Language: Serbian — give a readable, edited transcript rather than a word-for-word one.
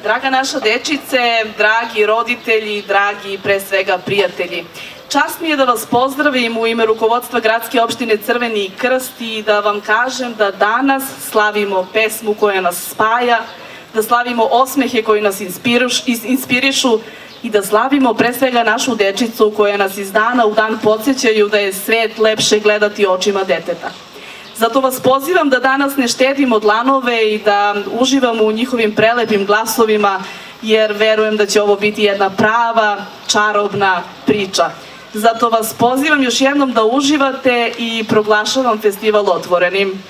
Draga naša dečice, dragi roditelji, dragi pre svega prijatelji, čast mi je da vas pozdravim u ime rukovodstva Gradske opštine Crveni krst i da vam kažem da danas slavimo pesmu koja nas spaja, da slavimo osmehe koji nas inspirišu i da slavimo pre svega našu dečicu koja nas iz dana u dan podsjećaju da je svet lepše gledati očima deteta. Zato vas pozivam da danas ne štedimo dlanove i da uživamo u njihovim prelepim glasovima, jer verujem da će ovo biti jedna prava, čarobna priča. Zato vas pozivam još jednom da uživate i proglašavam festival otvorenim.